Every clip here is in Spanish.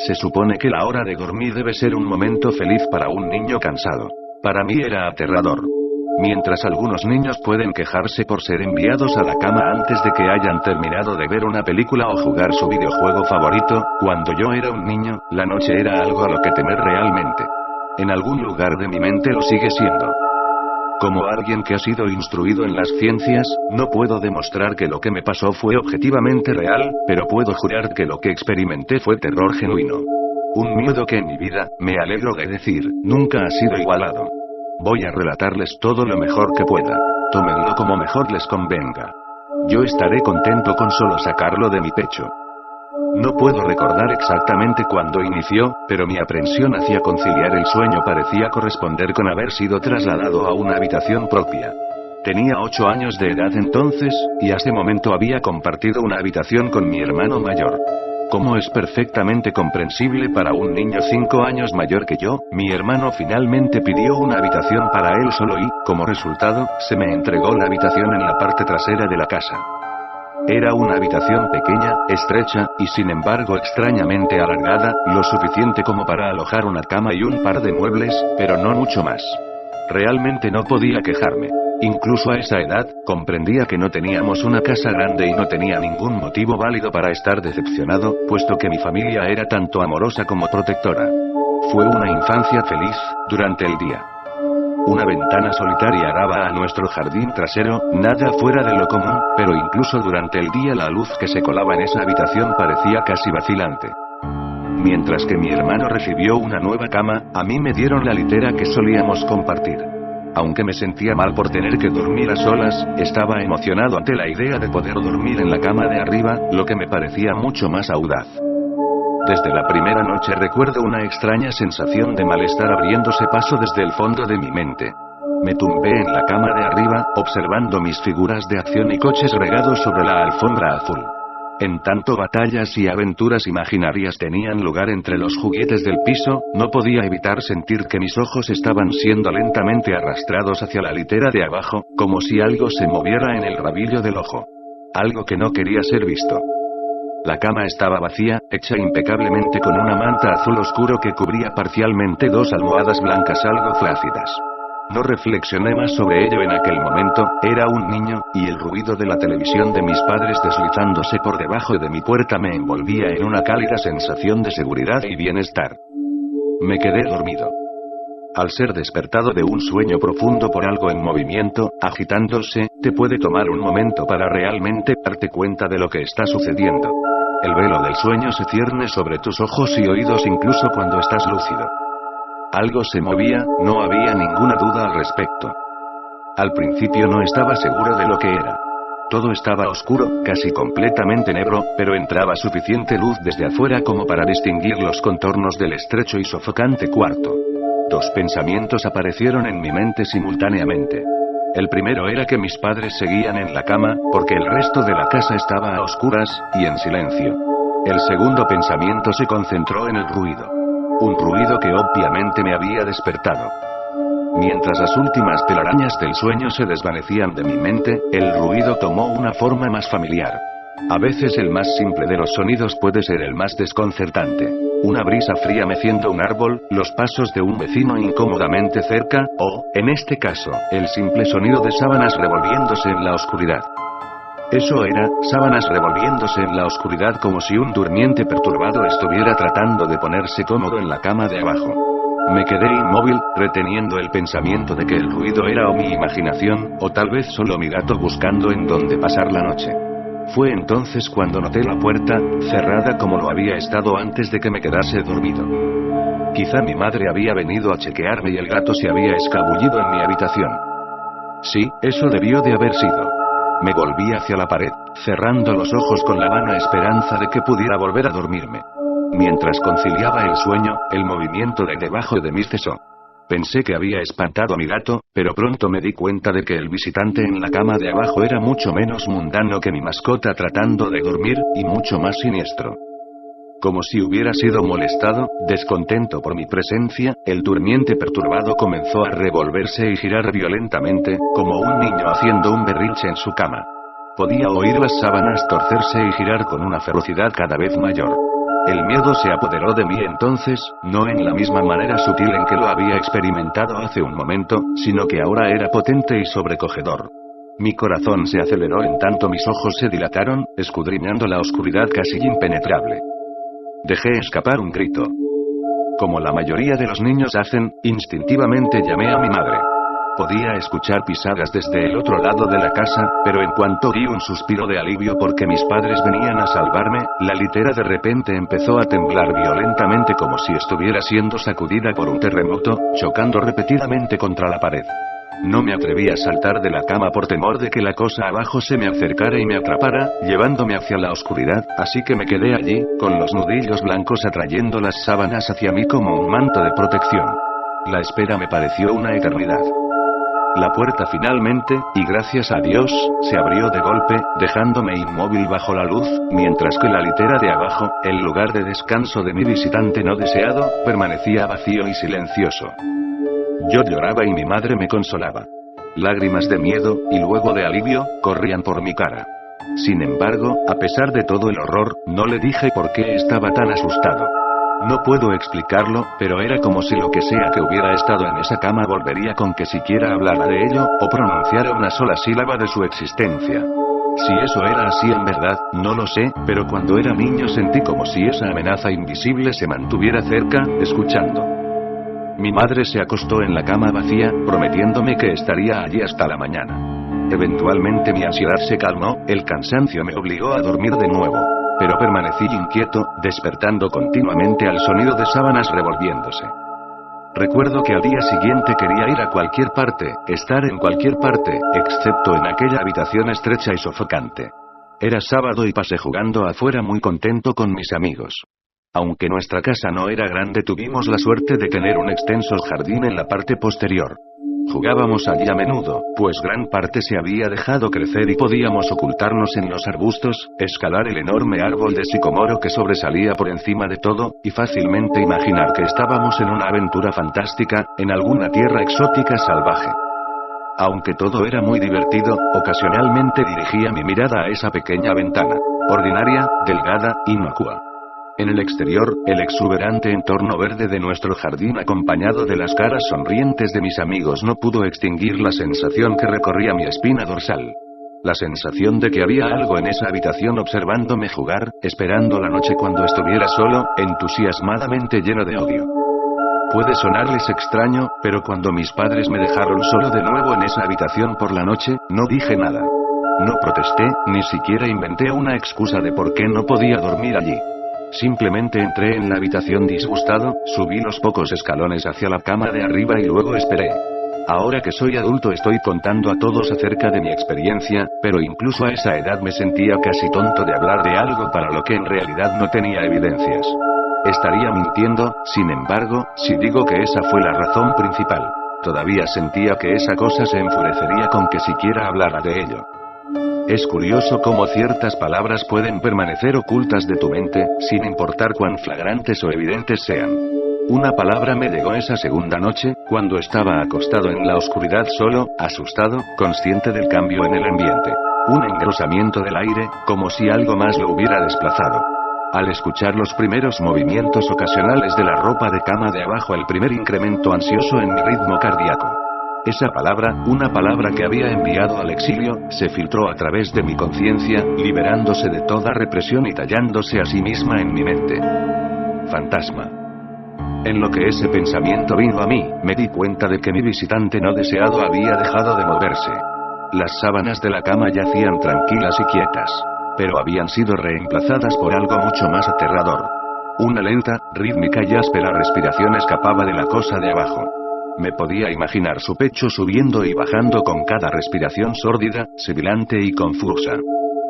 Se supone que la hora de dormir debe ser un momento feliz para un niño cansado. Para mí era aterrador. Mientras algunos niños pueden quejarse por ser enviados a la cama antes de que hayan terminado de ver una película o jugar su videojuego favorito, cuando yo era un niño, la noche era algo a lo que temer realmente. En algún lugar de mi mente lo sigue siendo. Como alguien que ha sido instruido en las ciencias, no puedo demostrar que lo que me pasó fue objetivamente real, pero puedo jurar que lo que experimenté fue terror genuino. Un miedo que en mi vida, me alegro de decir, nunca ha sido igualado. Voy a relatarles todo lo mejor que pueda. Tómenlo como mejor les convenga. Yo estaré contento con solo sacarlo de mi pecho. No puedo recordar exactamente cuándo inició, pero mi aprensión hacia conciliar el sueño parecía corresponder con haber sido trasladado a una habitación propia. Tenía 8 años de edad entonces, y a ese momento había compartido una habitación con mi hermano mayor. Como es perfectamente comprensible para un niño 5 años mayor que yo, mi hermano finalmente pidió una habitación para él solo y, como resultado, se me entregó la habitación en la parte trasera de la casa. Era una habitación pequeña, estrecha, y sin embargo extrañamente alargada, lo suficiente como para alojar una cama y un par de muebles, pero no mucho más. Realmente no podía quejarme. Incluso a esa edad, comprendía que no teníamos una casa grande y no tenía ningún motivo válido para estar decepcionado, puesto que mi familia era tanto amorosa como protectora. Fue una infancia feliz, durante el día. Una ventana solitaria daba a nuestro jardín trasero, nada fuera de lo común, pero incluso durante el día la luz que se colaba en esa habitación parecía casi vacilante. Mientras que mi hermano recibió una nueva cama, a mí me dieron la litera que solíamos compartir. Aunque me sentía mal por tener que dormir a solas, estaba emocionado ante la idea de poder dormir en la cama de arriba, lo que me parecía mucho más audaz. Desde la primera noche recuerdo una extraña sensación de malestar abriéndose paso desde el fondo de mi mente. Me tumbé en la cama de arriba, observando mis figuras de acción y coches regados sobre la alfombra azul. En tanto batallas y aventuras imaginarias tenían lugar entre los juguetes del piso, no podía evitar sentir que mis ojos estaban siendo lentamente arrastrados hacia la litera de abajo, como si algo se moviera en el rabillo del ojo. Algo que no quería ser visto. La cama estaba vacía, hecha impecablemente con una manta azul oscuro que cubría parcialmente 2 almohadas blancas algo flácidas. No reflexioné más sobre ello en aquel momento, era un niño, y el ruido de la televisión de mis padres deslizándose por debajo de mi puerta me envolvía en una cálida sensación de seguridad y bienestar. Me quedé dormido. Al ser despertado de un sueño profundo por algo en movimiento, agitándose, te puede tomar un momento para realmente darte cuenta de lo que está sucediendo. El velo del sueño se cierne sobre tus ojos y oídos incluso cuando estás lúcido. Algo se movía, no había ninguna duda al respecto. Al principio no estaba seguro de lo que era. Todo estaba oscuro, casi completamente negro, pero entraba suficiente luz desde afuera como para distinguir los contornos del estrecho y sofocante cuarto. 2 pensamientos aparecieron en mi mente simultáneamente. El primero era que mis padres seguían en la cama, porque el resto de la casa estaba a oscuras, y en silencio. El segundo pensamiento se concentró en el ruido. Un ruido que obviamente me había despertado. Mientras las últimas telarañas del sueño se desvanecían de mi mente, el ruido tomó una forma más familiar. A veces el más simple de los sonidos puede ser el más desconcertante. Una brisa fría meciendo un árbol, los pasos de un vecino incómodamente cerca, o, en este caso, el simple sonido de sábanas revolviéndose en la oscuridad. Eso era, sábanas revolviéndose en la oscuridad como si un durmiente perturbado estuviera tratando de ponerse cómodo en la cama de abajo. Me quedé inmóvil, reteniendo el pensamiento de que el ruido era o mi imaginación, o tal vez solo mi gato buscando en dónde pasar la noche. Fue entonces cuando noté la puerta, cerrada como lo había estado antes de que me quedase dormido. Quizá mi madre había venido a chequearme y el gato se había escabullido en mi habitación. Sí, eso debió de haber sido. Me volví hacia la pared, cerrando los ojos con la vana esperanza de que pudiera volver a dormirme. Mientras conciliaba el sueño, el movimiento de debajo de mí cesó. Pensé que había espantado a mi gato, pero pronto me di cuenta de que el visitante en la cama de abajo era mucho menos mundano que mi mascota tratando de dormir, y mucho más siniestro. Como si hubiera sido molestado, descontento por mi presencia, el durmiente perturbado comenzó a revolverse y girar violentamente, como un niño haciendo un berrinche en su cama. Podía oír las sábanas torcerse y girar con una ferocidad cada vez mayor. El miedo se apoderó de mí entonces, no en la misma manera sutil en que lo había experimentado hace un momento, sino que ahora era potente y sobrecogedor. Mi corazón se aceleró en tanto mis ojos se dilataron, escudriñando la oscuridad casi impenetrable. Dejé escapar un grito. Como la mayoría de los niños hacen, instintivamente llamé a mi madre. Podía escuchar pisadas desde el otro lado de la casa, pero en cuanto di un suspiro de alivio porque mis padres venían a salvarme, la litera de repente empezó a temblar violentamente como si estuviera siendo sacudida por un terremoto, chocando repetidamente contra la pared. No me atreví a saltar de la cama por temor de que la cosa abajo se me acercara y me atrapara, llevándome hacia la oscuridad, así que me quedé allí, con los nudillos blancos atrayendo las sábanas hacia mí como un manto de protección. La espera me pareció una eternidad. La puerta finalmente, y gracias a Dios, se abrió de golpe, dejándome inmóvil bajo la luz, mientras que la litera de abajo, el lugar de descanso de mi visitante no deseado, permanecía vacío y silencioso. Yo lloraba y mi madre me consolaba. Lágrimas de miedo, y luego de alivio, corrían por mi cara. Sin embargo, a pesar de todo el horror, no le dije por qué estaba tan asustado. No puedo explicarlo, pero era como si lo que sea que hubiera estado en esa cama volvería con que siquiera hablara de ello, o pronunciara una sola sílaba de su existencia. Si eso era así en verdad, no lo sé, pero cuando era niño sentí como si esa amenaza invisible se mantuviera cerca, escuchando. Mi madre se acostó en la cama vacía, prometiéndome que estaría allí hasta la mañana. Eventualmente mi ansiedad se calmó, el cansancio me obligó a dormir de nuevo. Pero permanecí inquieto, despertando continuamente al sonido de sábanas revolviéndose. Recuerdo que al día siguiente quería ir a cualquier parte, estar en cualquier parte, excepto en aquella habitación estrecha y sofocante. Era sábado y pasé jugando afuera muy contento con mis amigos. Aunque nuestra casa no era grande, tuvimos la suerte de tener un extenso jardín en la parte posterior. Jugábamos allí a menudo, pues gran parte se había dejado crecer y podíamos ocultarnos en los arbustos, escalar el enorme árbol de sicomoro que sobresalía por encima de todo, y fácilmente imaginar que estábamos en una aventura fantástica, en alguna tierra exótica salvaje. Aunque todo era muy divertido, ocasionalmente dirigía mi mirada a esa pequeña ventana, ordinaria, delgada, inocua. En el exterior, el exuberante entorno verde de nuestro jardín acompañado de las caras sonrientes de mis amigos no pudo extinguir la sensación que recorría mi espina dorsal. La sensación de que había algo en esa habitación observándome jugar, esperando la noche cuando estuviera solo, entusiasmadamente lleno de odio. Puede sonarles extraño, pero cuando mis padres me dejaron solo de nuevo en esa habitación por la noche, no dije nada. No protesté, ni siquiera inventé una excusa de por qué no podía dormir allí. Simplemente entré en la habitación disgustado, subí los pocos escalones hacia la cama de arriba y luego esperé. Ahora que soy adulto estoy contando a todos acerca de mi experiencia, pero incluso a esa edad me sentía casi tonto de hablar de algo para lo que en realidad no tenía evidencias. Estaría mintiendo, sin embargo, si digo que esa fue la razón principal. Todavía sentía que esa cosa se enfurecería con que siquiera hablara de ello. Es curioso cómo ciertas palabras pueden permanecer ocultas de tu mente, sin importar cuán flagrantes o evidentes sean. Una palabra me llegó esa segunda noche, cuando estaba acostado en la oscuridad solo, asustado, consciente del cambio en el ambiente. Un engrosamiento del aire, como si algo más lo hubiera desplazado. Al escuchar los primeros movimientos ocasionales de la ropa de cama de abajo, el primer incremento ansioso en mi ritmo cardíaco. Esa palabra, una palabra que había enviado al exilio, se filtró a través de mi conciencia, liberándose de toda represión y tallándose a sí misma en mi mente. Fantasma. En lo que ese pensamiento vino a mí, me di cuenta de que mi visitante no deseado había dejado de moverse. Las sábanas de la cama yacían tranquilas y quietas, pero habían sido reemplazadas por algo mucho más aterrador. Una lenta, rítmica y áspera respiración escapaba de la cosa de abajo. Me podía imaginar su pecho subiendo y bajando con cada respiración sórdida, sibilante y confusa.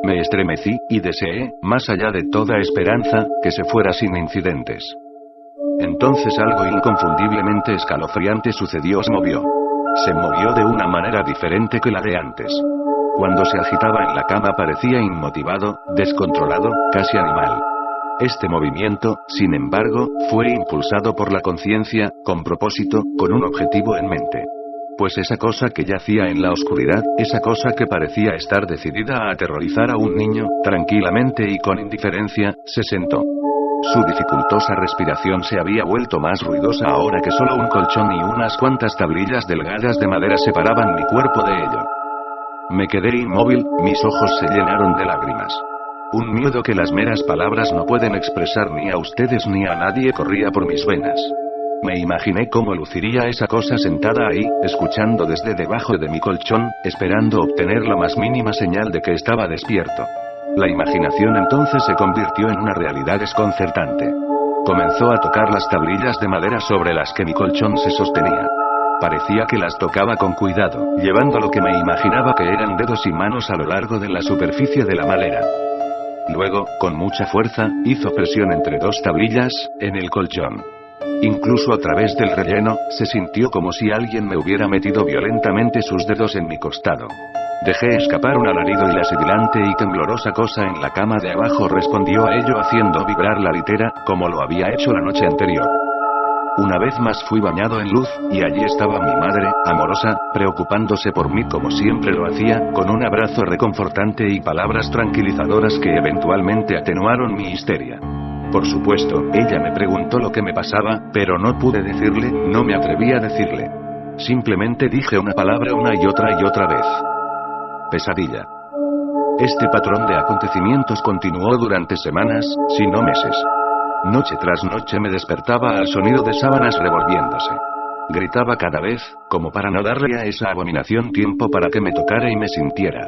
Me estremecí, y deseé, más allá de toda esperanza, que se fuera sin incidentes. Entonces algo inconfundiblemente escalofriante sucedió. Se movió de una manera diferente que la de antes. Cuando se agitaba en la cama parecía inmotivado, descontrolado, casi animal. Este movimiento, sin embargo, fue impulsado por la conciencia, con propósito, con un objetivo en mente. Pues esa cosa que yacía en la oscuridad, esa cosa que parecía estar decidida a aterrorizar a un niño, tranquilamente y con indiferencia, se sentó. Su dificultosa respiración se había vuelto más ruidosa ahora que solo un colchón y unas cuantas tablillas delgadas de madera separaban mi cuerpo de ello. Me quedé inmóvil, mis ojos se llenaron de lágrimas. Un miedo que las meras palabras no pueden expresar ni a ustedes ni a nadie corría por mis venas. Me imaginé cómo luciría esa cosa sentada ahí, escuchando desde debajo de mi colchón, esperando obtener la más mínima señal de que estaba despierto. La imaginación entonces se convirtió en una realidad desconcertante. Comenzó a tocar las tablillas de madera sobre las que mi colchón se sostenía. Parecía que las tocaba con cuidado, llevando lo que me imaginaba que eran dedos y manos a lo largo de la superficie de la madera. Luego, con mucha fuerza, hizo presión entre dos tablillas, en el colchón. Incluso a través del relleno, se sintió como si alguien me hubiera metido violentamente sus dedos en mi costado. Dejé escapar un alarido y la sibilante y temblorosa cosa en la cama de abajo respondió a ello haciendo vibrar la litera, como lo había hecho la noche anterior. Una vez más fui bañado en luz, y allí estaba mi madre, amorosa, preocupándose por mí como siempre lo hacía, con un abrazo reconfortante y palabras tranquilizadoras que eventualmente atenuaron mi histeria. Por supuesto, ella me preguntó lo que me pasaba, pero no pude decirle, no me atreví a decirle. Simplemente dije una palabra una y otra vez. Pesadilla. Este patrón de acontecimientos continuó durante semanas, si no meses. Noche tras noche me despertaba al sonido de sábanas revolviéndose. Gritaba cada vez, como para no darle a esa abominación tiempo para que me tocara y me sintiera.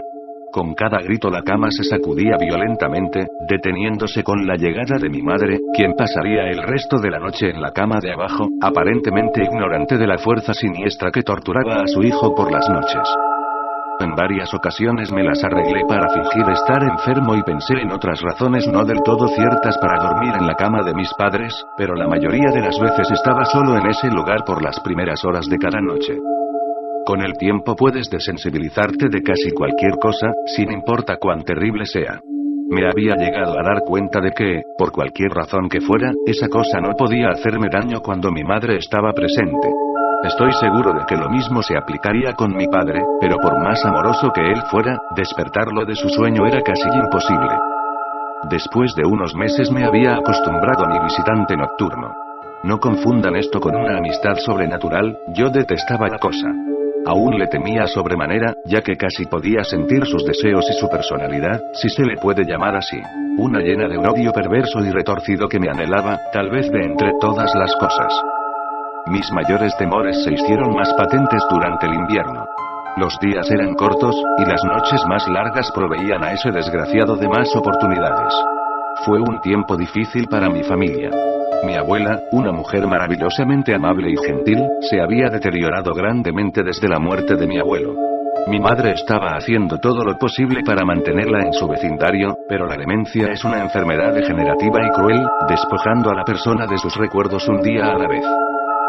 Con cada grito la cama se sacudía violentamente, deteniéndose con la llegada de mi madre, quien pasaría el resto de la noche en la cama de abajo, aparentemente ignorante de la fuerza siniestra que torturaba a su hijo por las noches. En varias ocasiones me las arreglé para fingir estar enfermo y pensé en otras razones no del todo ciertas para dormir en la cama de mis padres, pero la mayoría de las veces estaba solo en ese lugar por las primeras horas de cada noche. Con el tiempo puedes desensibilizarte de casi cualquier cosa, sin importar cuán terrible sea. Me había llegado a dar cuenta de que, por cualquier razón que fuera, esa cosa no podía hacerme daño cuando mi madre estaba presente. Estoy seguro de que lo mismo se aplicaría con mi padre, pero por más amoroso que él fuera, despertarlo de su sueño era casi imposible. Después de unos meses me había acostumbrado a mi visitante nocturno. No confundan esto con una amistad sobrenatural, yo detestaba la cosa. Aún le temía sobremanera, ya que casi podía sentir sus deseos y su personalidad, si se le puede llamar así. Una llena de un odio perverso y retorcido que me anhelaba, tal vez de entre todas las cosas. Mis mayores temores se hicieron más patentes durante el invierno. Los días eran cortos, y las noches más largas proveían a ese desgraciado de más oportunidades. Fue un tiempo difícil para mi familia. Mi abuela, una mujer maravillosamente amable y gentil, se había deteriorado grandemente desde la muerte de mi abuelo. Mi madre estaba haciendo todo lo posible para mantenerla en su vecindario, pero la demencia es una enfermedad degenerativa y cruel, despojando a la persona de sus recuerdos un día a la vez.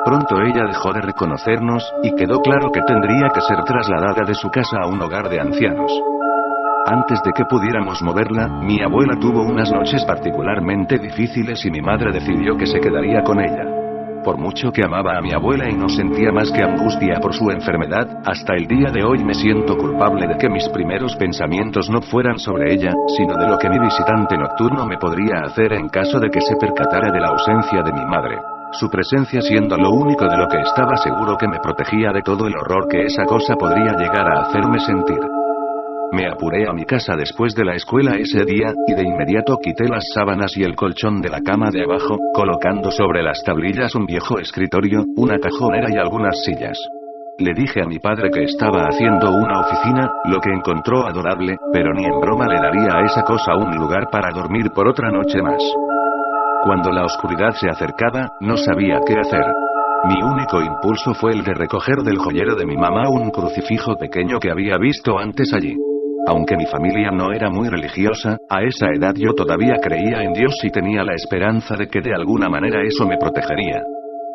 Pronto ella dejó de reconocernos, y quedó claro que tendría que ser trasladada de su casa a un hogar de ancianos. Antes de que pudiéramos moverla, mi abuela tuvo unas noches particularmente difíciles y mi madre decidió que se quedaría con ella. Por mucho que amaba a mi abuela y no sentía más que angustia por su enfermedad, hasta el día de hoy me siento culpable de que mis primeros pensamientos no fueran sobre ella, sino de lo que mi visitante nocturno me podría hacer en caso de que se percatara de la ausencia de mi madre. Su presencia siendo lo único de lo que estaba seguro que me protegía de todo el horror que esa cosa podría llegar a hacerme sentir. Me apuré a mi casa después de la escuela ese día, y de inmediato quité las sábanas y el colchón de la cama de abajo, colocando sobre las tablillas un viejo escritorio, una cajonera y algunas sillas. Le dije a mi padre que estaba haciendo una oficina, lo que encontró adorable, pero ni en broma le daría a esa cosa un lugar para dormir por otra noche más. Cuando la oscuridad se acercaba, no sabía qué hacer. Mi único impulso fue el de recoger del joyero de mi mamá un crucifijo pequeño que había visto antes allí. Aunque mi familia no era muy religiosa, a esa edad yo todavía creía en Dios y tenía la esperanza de que de alguna manera eso me protegería.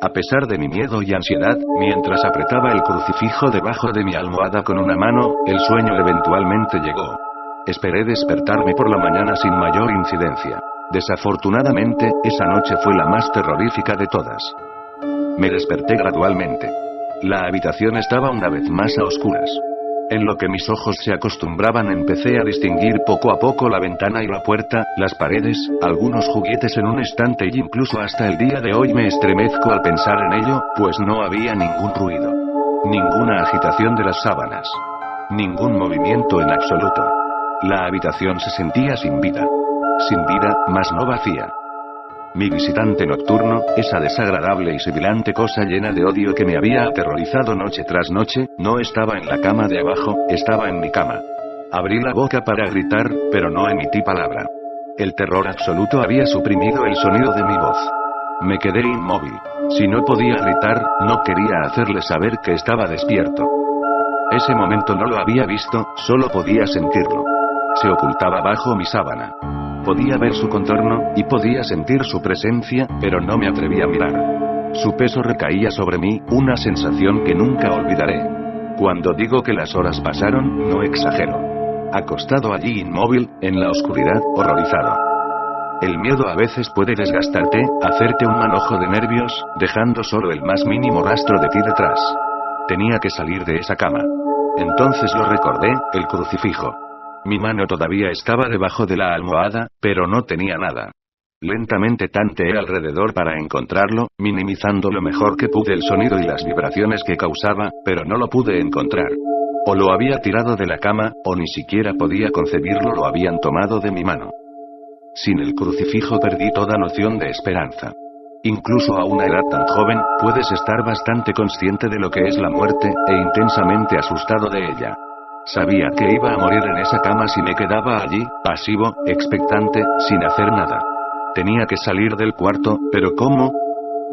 A pesar de mi miedo y ansiedad, mientras apretaba el crucifijo debajo de mi almohada con una mano, el sueño eventualmente llegó. Esperé despertarme por la mañana sin mayor incidencia. Desafortunadamente, esa noche fue la más terrorífica de todas. Me desperté gradualmente. La habitación estaba una vez más a oscuras. En lo que mis ojos se acostumbraban empecé a distinguir poco a poco la ventana y la puerta, las paredes, algunos juguetes en un estante y incluso hasta el día de hoy me estremezco al pensar en ello, pues no había ningún ruido. Ninguna agitación de las sábanas. Ningún movimiento en absoluto. La habitación se sentía sin vida. Sin vida, mas no vacía. Mi visitante nocturno, esa desagradable y sibilante cosa llena de odio que me había aterrorizado noche tras noche, no estaba en la cama de abajo, estaba en mi cama. Abrí la boca para gritar, pero no emití palabra. El terror absoluto había suprimido el sonido de mi voz. Me quedé inmóvil. Si no podía gritar, no quería hacerle saber que estaba despierto. Ese momento no lo había visto, solo podía sentirlo. Se ocultaba bajo mi sábana. Podía ver su contorno, y podía sentir su presencia, pero no me atreví a mirar. Su peso recaía sobre mí, una sensación que nunca olvidaré. Cuando digo que las horas pasaron, no exagero. Acostado allí inmóvil, en la oscuridad, horrorizado. El miedo a veces puede desgastarte, hacerte un manojo de nervios, dejando solo el más mínimo rastro de ti detrás. Tenía que salir de esa cama. Entonces lo recordé, el crucifijo. Mi mano todavía estaba debajo de la almohada, pero no tenía nada. Lentamente tanteé alrededor para encontrarlo, minimizando lo mejor que pude el sonido y las vibraciones que causaba, pero no lo pude encontrar. O lo había tirado de la cama, o ni siquiera podía concebirlo, lo habían tomado de mi mano. Sin el crucifijo perdí toda noción de esperanza. Incluso a una edad tan joven, puedes estar bastante consciente de lo que es la muerte, e intensamente asustado de ella. Sabía que iba a morir en esa cama si me quedaba allí, pasivo, expectante, sin hacer nada. Tenía que salir del cuarto, pero ¿cómo?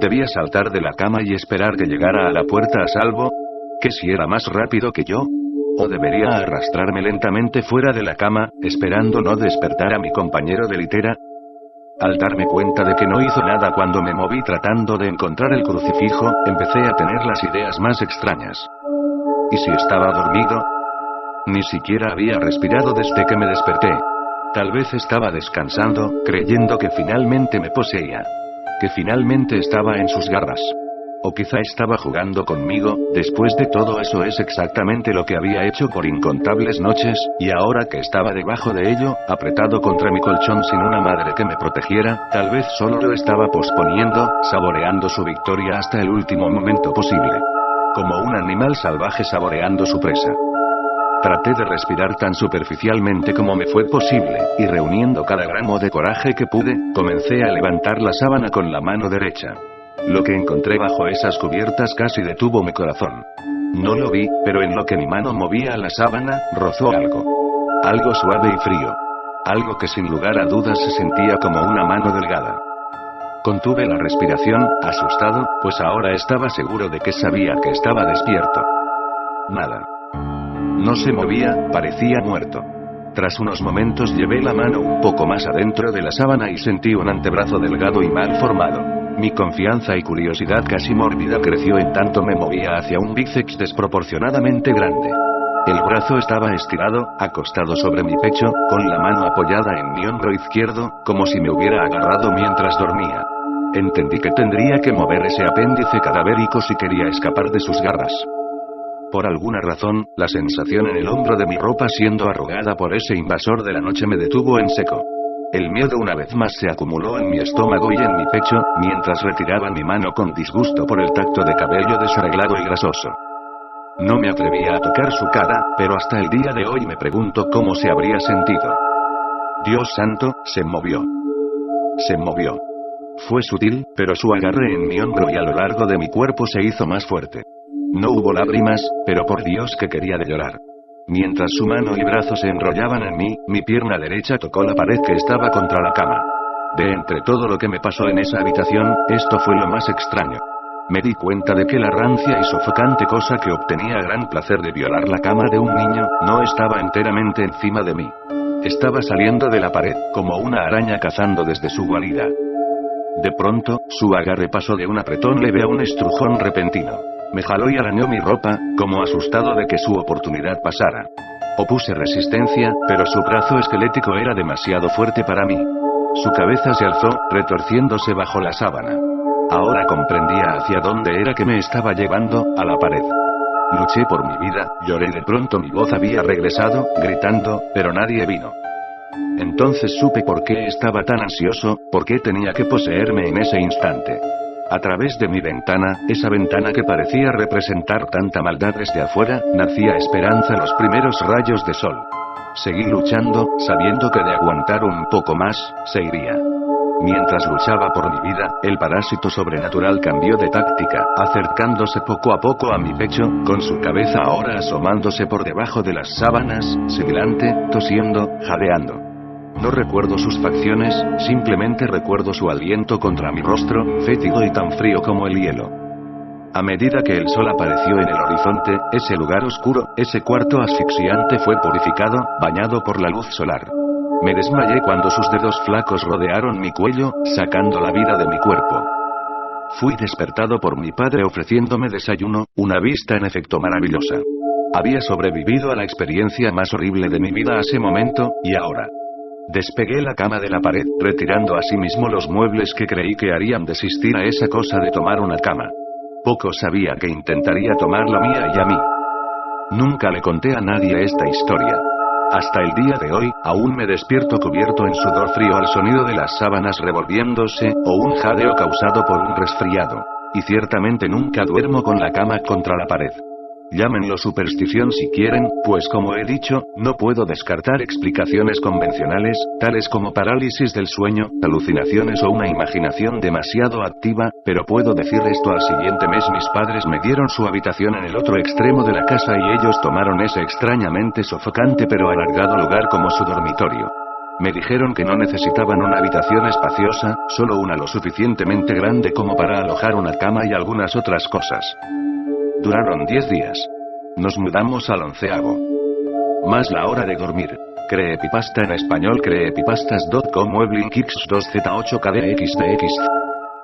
¿Debía saltar de la cama y esperar que llegara a la puerta a salvo? ¿Que si era más rápido que yo? ¿O debería arrastrarme lentamente fuera de la cama, esperando no despertar a mi compañero de litera? Al darme cuenta de que no hizo nada cuando me moví tratando de encontrar el crucifijo, empecé a tener las ideas más extrañas. ¿Y si estaba dormido? Ni siquiera había respirado desde que me desperté. Tal vez estaba descansando, creyendo que finalmente me poseía. Que finalmente estaba en sus garras. O quizá estaba jugando conmigo. Después de todo eso es exactamente lo que había hecho por incontables noches, y ahora que estaba debajo de ello, apretado contra mi colchón sin una madre que me protegiera, tal vez solo lo estaba posponiendo, saboreando su victoria hasta el último momento posible. Como un animal salvaje saboreando su presa. Traté de respirar tan superficialmente como me fue posible, y reuniendo cada gramo de coraje que pude, comencé a levantar la sábana con la mano derecha. Lo que encontré bajo esas cubiertas casi detuvo mi corazón. No lo vi, pero en lo que mi mano movía la sábana, rozó algo. Algo suave y frío. Algo que sin lugar a dudas se sentía como una mano delgada. Contuve la respiración, asustado, pues ahora estaba seguro de que sabía que estaba despierto. Nada. No se movía, parecía muerto. Tras unos momentos llevé la mano un poco más adentro de la sábana y sentí un antebrazo delgado y mal formado. Mi confianza y curiosidad casi mórbida creció en tanto me movía hacia un bíceps desproporcionadamente grande. El brazo estaba estirado, acostado sobre mi pecho, con la mano apoyada en mi hombro izquierdo, como si me hubiera agarrado mientras dormía. Entendí que tendría que mover ese apéndice cadavérico si quería escapar de sus garras. Por alguna razón, la sensación en el hombro de mi ropa siendo arrugada por ese invasor de la noche me detuvo en seco. El miedo una vez más se acumuló en mi estómago y en mi pecho, mientras retiraba mi mano con disgusto por el tacto de cabello desarreglado y grasoso. No me atrevía a tocar su cara, pero hasta el día de hoy me pregunto cómo se habría sentido. Dios santo, se movió. Se movió. Fue sutil, pero su agarre en mi hombro y a lo largo de mi cuerpo se hizo más fuerte. No hubo lágrimas, pero por Dios que quería de llorar. Mientras su mano y brazo se enrollaban en mí, mi pierna derecha tocó la pared que estaba contra la cama. De entre todo lo que me pasó en esa habitación, esto fue lo más extraño. Me di cuenta de que la rancia y sofocante cosa que obtenía gran placer de violar la cama de un niño, no estaba enteramente encima de mí. Estaba saliendo de la pared, como una araña cazando desde su guarida. De pronto, su agarre pasó de un apretón leve a un estrujón repentino. Me jaló y arañó mi ropa, como asustado de que su oportunidad pasara. Opuse resistencia, pero su brazo esquelético era demasiado fuerte para mí. Su cabeza se alzó, retorciéndose bajo la sábana. Ahora comprendía hacia dónde era que me estaba llevando, a la pared. Luché por mi vida, lloré, de pronto mi voz había regresado, gritando, pero nadie vino. Entonces supe por qué estaba tan ansioso, por qué tenía que poseerme en ese instante. A través de mi ventana, esa ventana que parecía representar tanta maldad desde afuera, nacía esperanza, los primeros rayos de sol. Seguí luchando, sabiendo que de aguantar un poco más, se iría. Mientras luchaba por mi vida, el parásito sobrenatural cambió de táctica, acercándose poco a poco a mi pecho, con su cabeza ahora asomándose por debajo de las sábanas, sibilante, tosiendo, jadeando. No recuerdo sus facciones, simplemente recuerdo su aliento contra mi rostro, fétido y tan frío como el hielo. A medida que el sol apareció en el horizonte, ese lugar oscuro, ese cuarto asfixiante fue purificado, bañado por la luz solar. Me desmayé cuando sus dedos flacos rodearon mi cuello, sacando la vida de mi cuerpo. Fui despertado por mi padre ofreciéndome desayuno, una vista en efecto maravillosa. Había sobrevivido a la experiencia más horrible de mi vida a ese momento, y ahora. Despegué la cama de la pared, retirando asimismo los muebles que creí que harían desistir a esa cosa de tomar una cama. Poco sabía que intentaría tomar la mía y a mí. Nunca le conté a nadie esta historia. Hasta el día de hoy, aún me despierto cubierto en sudor frío al sonido de las sábanas revolviéndose, o un jadeo causado por un resfriado. Y ciertamente nunca duermo con la cama contra la pared. Llámenlo superstición si quieren, pues como he dicho, no puedo descartar explicaciones convencionales, tales como parálisis del sueño, alucinaciones o una imaginación demasiado activa, pero puedo decir esto: al siguiente mes mis padres me dieron su habitación en el otro extremo de la casa y ellos tomaron ese extrañamente sofocante pero alargado lugar como su dormitorio. Me dijeron que no necesitaban una habitación espaciosa, solo una lo suficientemente grande como para alojar una cama y algunas otras cosas. Duraron 10 días. Nos mudamos al 11º. Más la hora de dormir. Creepypasta en español, creepypastas.com, Weblink X2Z8KDXDX.